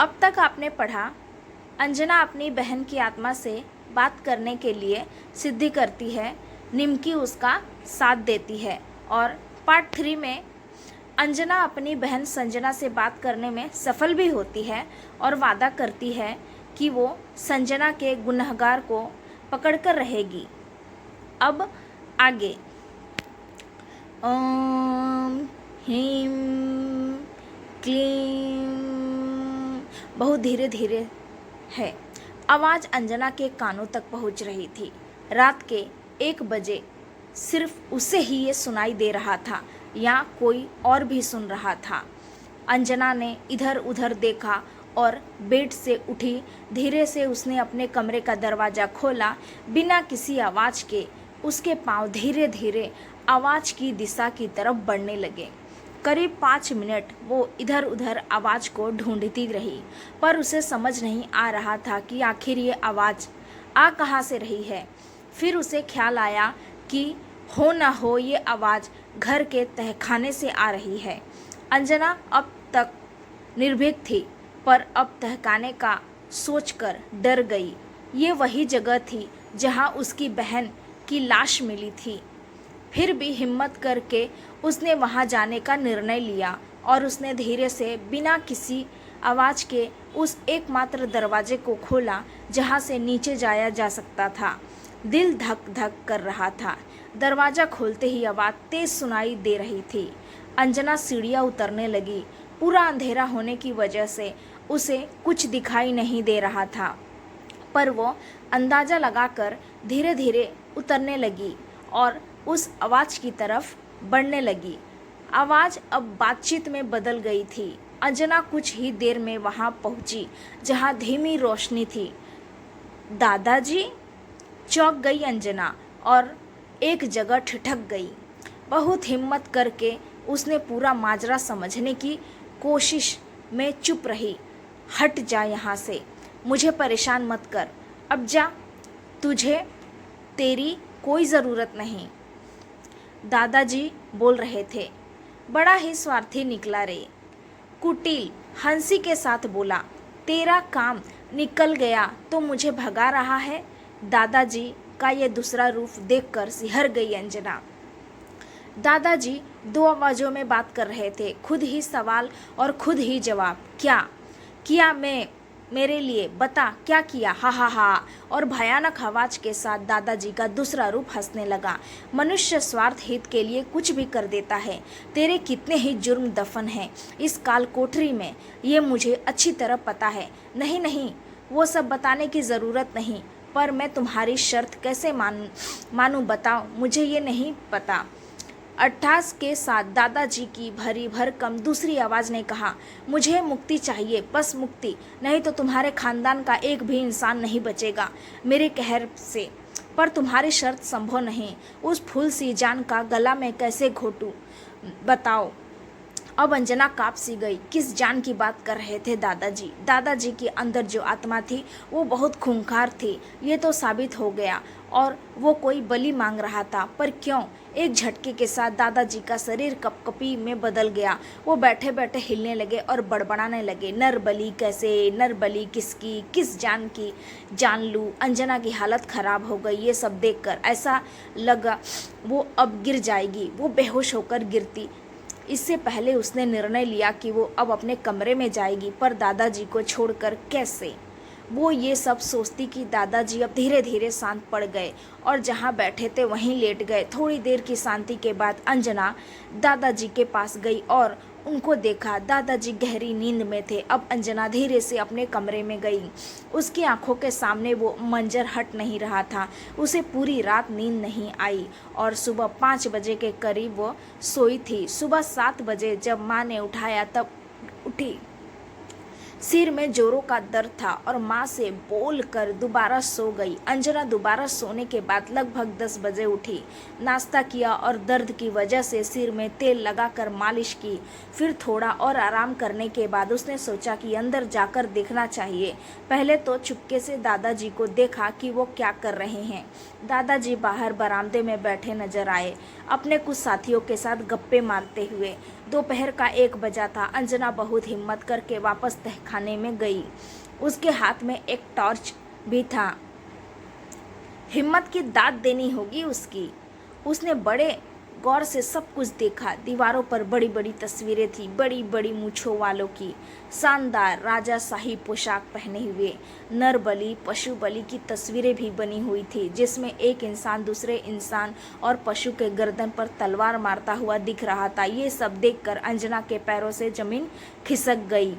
अब तक आपने पढ़ा, अंजना अपनी बहन की आत्मा से बात करने के लिए सिद्धि करती है, निमकी उसका साथ देती है। और पार्ट 3 में अंजना अपनी बहन संजना से बात करने में सफल भी होती है और वादा करती है कि वो संजना के गुनहगार को पकड़कर रहेगी। अब आगे ओम ह्रीं क्लीं, बहुत धीरे धीरे है। आवाज़ अंजना के कानों तक पहुंच रही थी। रात के 1 बजे सिर्फ उसे ही ये सुनाई दे रहा था या कोई और भी सुन रहा था। अंजना ने इधर उधर देखा और बेड से उठी। धीरे से उसने अपने कमरे का दरवाज़ा खोला। बिना किसी आवाज़ के उसके पांव धीरे धीरे आवाज़ की दिशा की तरफ बढ़ने लगे। करीब 5 मिनट वो इधर उधर आवाज़ को ढूंढती रही, पर उसे समझ नहीं आ रहा था कि आखिर ये आवाज़ आ कहाँ से रही है। फिर उसे ख्याल आया कि हो न हो ये आवाज़ घर के तहखाने से आ रही है। अंजना अब तक निर्भीक थी, पर अब तहखाने का सोचकर डर गई। ये वही जगह थी जहाँ उसकी बहन की लाश मिली थी। फिर भी हिम्मत करके उसने वहाँ जाने का निर्णय लिया और उसने धीरे से बिना किसी आवाज़ के उस एकमात्र दरवाजे को खोला जहाँ से नीचे जाया जा सकता था। दिल धक धक कर रहा था। दरवाज़ा खोलते ही आवाज़ तेज़ सुनाई दे रही थी। अंजना सीढ़ियाँ उतरने लगी। पूरा अंधेरा होने की वजह से उसे कुछ दिखाई नहीं दे रहा था, पर वो अंदाज़ा लगाकर धीरे धीरे उतरने लगी और उस आवाज़ की तरफ बढ़ने लगी। आवाज़ अब बातचीत में बदल गई थी। अंजना कुछ ही देर में वहाँ पहुँची जहाँ धीमी रोशनी थी। दादाजी? चौंक गई अंजना और एक जगह ठिठक गई। बहुत हिम्मत करके उसने पूरा माजरा समझने की कोशिश में चुप रही। हट जा यहाँ से, मुझे परेशान मत कर। अब जा, तुझे तेरी कोई ज़रूरत नहीं। दादाजी बोल रहे थे। बड़ा ही स्वार्थी निकला रे। कुटिल हंसी के साथ बोला, तेरा काम निकल गया तो मुझे भगा रहा है। दादाजी का ये दूसरा रूप देखकर सिहर गई अंजना। दादाजी 2 आवाज़ों में बात कर रहे थे, खुद ही सवाल और खुद ही जवाब। क्या किया मैं मेरे लिए, बता क्या किया? हा हा हा। और भयानक आवाज़ के साथ दादाजी का दूसरा रूप हंसने लगा। मनुष्य स्वार्थ हित के लिए कुछ भी कर देता है। तेरे कितने ही जुर्म दफन हैं इस काल कोठरी में, ये मुझे अच्छी तरह पता है। नहीं नहीं, वो सब बताने की ज़रूरत नहीं, पर मैं तुम्हारी शर्त कैसे मानूं बताओ, मुझे ये नहीं पता। अट्ठास के साथ दादाजी की भरी भरकम दूसरी आवाज़ ने कहा, मुझे मुक्ति चाहिए, बस मुक्ति, नहीं तो तुम्हारे खानदान का एक भी इंसान नहीं बचेगा मेरे कहर से। पर तुम्हारी शर्त संभव नहीं। उस फूल सी जान का गला मैं कैसे घोटूं, बताओ। अब अंजना काँप सी गई। किस जान की बात कर रहे थे दादाजी? दादाजी के अंदर जो आत्मा थी वो बहुत खूंखार थी, ये तो साबित हो गया। और वो कोई बलि मांग रहा था, पर क्यों? एक झटके के साथ दादाजी का शरीर कपकपी में बदल गया। वो बैठे बैठे हिलने लगे और बड़बड़ाने लगे, नर बलि कैसे, नर बलि किसकी, किस जान की जान लूँ। अंजना की हालत खराब हो गई। ये सब देखकर ऐसा लगा वो अब गिर जाएगी। वो बेहोश होकर गिरती। इससे पहले उसने निर्णय लिया कि वो अब अपने कमरे में जाएगी, पर दादाजी को छोड़कर कैसे। वो ये सब सोचती कि दादाजी अब धीरे धीरे शांत पड़ गए और जहाँ बैठे थे वहीं लेट गए। थोड़ी देर की शांति के बाद अंजना दादाजी के पास गई और उनको देखा। दादाजी गहरी नींद में थे। अब अंजना धीरे से अपने कमरे में गई। उसकी आंखों के सामने वो मंजर हट नहीं रहा था। उसे पूरी रात नींद नहीं आई और सुबह 5 बजे के करीब वो सोई थी। सुबह 7 बजे जब माँ ने उठाया तब उठी। सिर में जोरों का दर्द था और माँ से बोल कर दोबारा सो गई। अंजना दोबारा सोने के बाद लगभग 10 बजे उठी। नाश्ता किया और दर्द की वजह से सिर में तेल लगाकर मालिश की। फिर थोड़ा और आराम करने के बाद उसने सोचा कि अंदर जाकर देखना चाहिए। पहले तो चुपके से दादाजी को देखा कि वो क्या कर रहे हैं। दादाजी बाहर बरामदे में बैठे नजर आए, अपने कुछ साथियों के साथ गप्पे मारते हुए। दोपहर का 1 बजा था। अंजना बहुत हिम्मत करके वापस तहखाने में गई। उसके हाथ में एक टॉर्च भी था। हिम्मत की दाद देनी होगी उसकी। उसने बड़े गौर से सब कुछ देखा। दीवारों पर बड़ी बड़ी तस्वीरें थी, बड़ी बड़ी मूंछों वालों की, शानदार राजाशाही पोशाक पहने हुए। नर बलि, पशु बलि की तस्वीरें भी बनी हुई थी, जिसमें एक इंसान दूसरे इंसान और पशु के गर्दन पर तलवार मारता हुआ दिख रहा था। ये सब देखकर अंजना के पैरों से जमीन खिसक गई।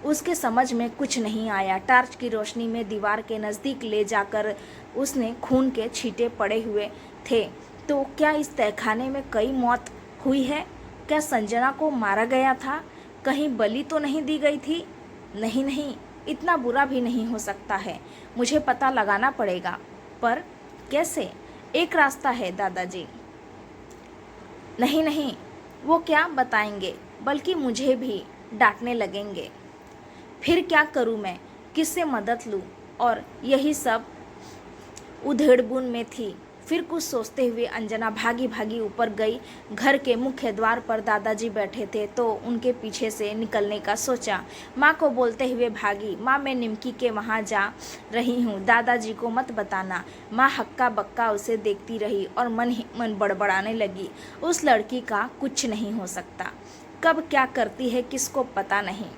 उसके समझ में कुछ नहीं आया। टॉर्च की रोशनी में दीवार के नज़दीक ले जाकर उसने खून के छींटे पड़े हुए थे। तो क्या इस तहखाने में कई मौत हुई है? क्या संजना को मारा गया था? कहीं बलि तो नहीं दी गई थी? नहीं नहीं, इतना बुरा भी नहीं हो सकता है। मुझे पता लगाना पड़ेगा। पर कैसे? एक रास्ता है दादाजी। नहीं नहीं, वो क्या बताएंगे, बल्कि मुझे भी डांटने लगेंगे। फिर क्या करूं मैं? किससे मदद लूं? और यही सब उधेड़बुन में थी। फिर कुछ सोचते हुए अंजना भागी भागी ऊपर गई। घर के मुख्य द्वार पर दादाजी बैठे थे तो उनके पीछे से निकलने का सोचा। माँ को बोलते हुए भागी, माँ मैं निमकी के वहाँ जा रही हूँ, दादाजी को मत बताना। माँ हक्का बक्का उसे देखती रही और मन ही मन बड़बड़ाने लगी। उस लड़की का कुछ नहीं हो सकता। कब क्या करती है किसको पता नहीं।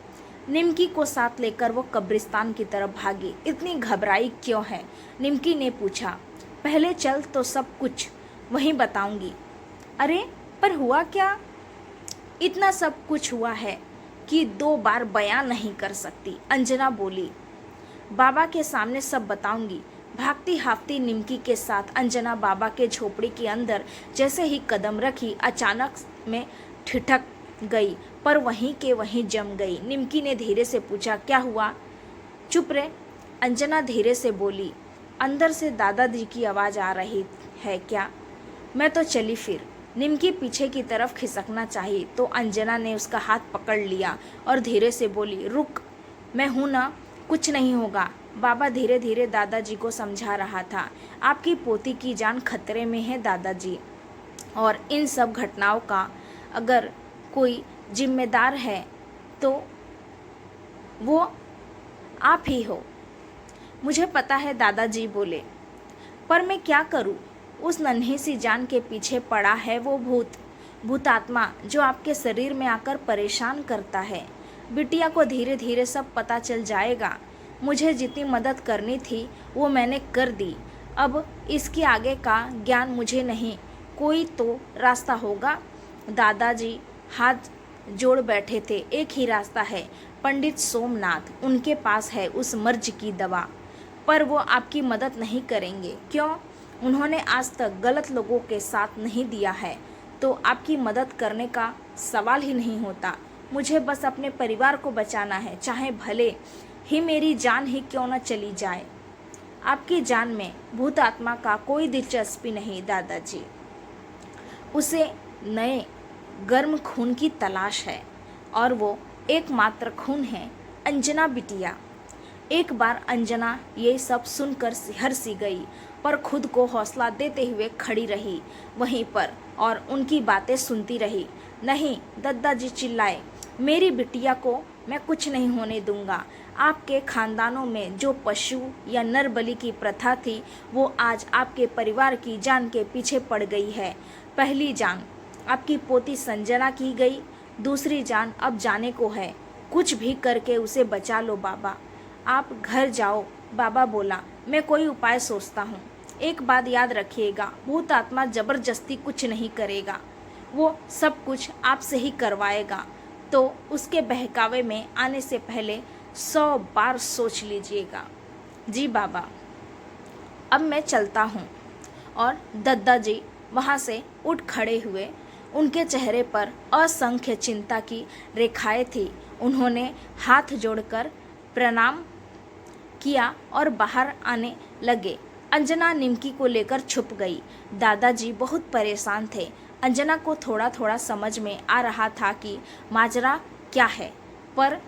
निमकी को साथ लेकर वो कब्रिस्तान की तरफ भागी। इतनी घबराई क्यों है? निमकी ने पूछा। पहले चल तो सब कुछ वहीं बताऊंगी। अरे पर हुआ क्या? इतना सब कुछ हुआ है कि 2 बार बयान नहीं कर सकती, अंजना बोली। बाबा के सामने सब बताऊंगी। भागती हाफती निमकी के साथ अंजना बाबा के झोपड़ी के अंदर जैसे ही कदम रखी, अचानक में ठिठक गई, पर वहीं के वहीं जम गई। निमकी ने धीरे से पूछा, क्या हुआ? चुप रहे, अंजना धीरे से बोली। अंदर से दादाजी की आवाज़ आ रही है क्या? मैं तो चली फिर। निमकी पीछे की तरफ खिसकना चाहिए तो अंजना ने उसका हाथ पकड़ लिया और धीरे से बोली, रुक, मैं हूँ ना, कुछ नहीं होगा। बाबा धीरे धीरे दादाजी को समझा रहा था। आपकी पोती की जान खतरे में है दादाजी, और इन सब घटनाओं का अगर कोई जिम्मेदार है तो वो आप ही हो। मुझे पता है, दादाजी बोले, पर मैं क्या करूं? उस नन्ही सी जान के पीछे पड़ा है वो भूतात्मा जो आपके शरीर में आकर परेशान करता है। बिटिया को धीरे धीरे सब पता चल जाएगा। मुझे जितनी मदद करनी थी वो मैंने कर दी। अब इसके आगे का ज्ञान मुझे नहीं, कोई तो रास्ता होगा। दादाजी हाथ जोड़ बैठे थे। एक ही रास्ता है, पंडित सोमनाथ, उनके पास है उस मर्ज की दवा। पर वो आपकी मदद नहीं करेंगे। क्यों? उन्होंने आज तक गलत लोगों के साथ नहीं दिया है, तो आपकी मदद करने का सवाल ही नहीं होता। मुझे बस अपने परिवार को बचाना है, चाहे भले ही मेरी जान ही क्यों न चली जाए। आपकी जान में भूत आत्मा का कोई दिलचस्पी नहीं दादाजी। उसे नए गर्म खून की तलाश है, और वो एकमात्र खून है अंजना बिटिया। एक बार अंजना ये सब सुनकर सिहर सी गई, पर खुद को हौसला देते हुए खड़ी रही वहीं पर और उनकी बातें सुनती रही। नहीं, दादाजी चिल्लाए, मेरी बिटिया को मैं कुछ नहीं होने दूंगा। आपके खानदानों में जो पशु या नर बलि की प्रथा थी, वो आज आपके परिवार की जान के पीछे पड़ गई है। पहली जान आपकी पोती संजना की गई, दूसरी जान अब जाने को है। कुछ भी करके उसे बचा लो बाबा। आप घर जाओ, बाबा बोला। मैं कोई उपाय सोचता हूँ। एक बात याद रखिएगा, भूत आत्मा जबरदस्ती कुछ नहीं करेगा, वो सब कुछ आपसे ही करवाएगा। तो उसके बहकावे में आने से पहले 100 बार सोच लीजिएगा। जी बाबा, अब मैं चलता हूँ। और दादाजी वहाँ से उठ खड़े हुए। उनके चेहरे पर असंख्य चिंता की रेखाएं थी। उन्होंने हाथ जोड़कर प्रणाम किया और बाहर आने लगे। अंजना निमकी को लेकर छुप गई। दादाजी बहुत परेशान थे। अंजना को थोड़ा थोड़ा समझ में आ रहा था कि माजरा क्या है, पर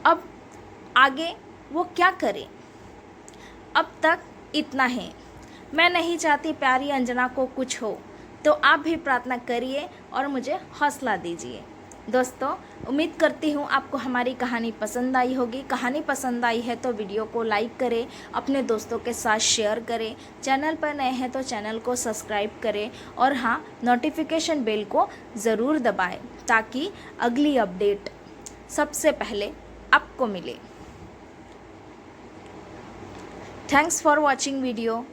अब आगे वो क्या करे। अब तक इतना है। मैं नहीं चाहती प्यारी अंजना को कुछ हो। तो आप भी प्रार्थना करिए और मुझे हौसला दीजिए। दोस्तों, उम्मीद करती हूँ आपको हमारी कहानी पसंद आई होगी। कहानी पसंद आई है तो वीडियो को लाइक करें, अपने दोस्तों के साथ शेयर करें। चैनल पर नए हैं तो चैनल को सब्सक्राइब करें और हाँ, नोटिफिकेशन बेल को ज़रूर दबाएं ताकि अगली अपडेट सबसे पहले आपको मिले। Thanks for watching video.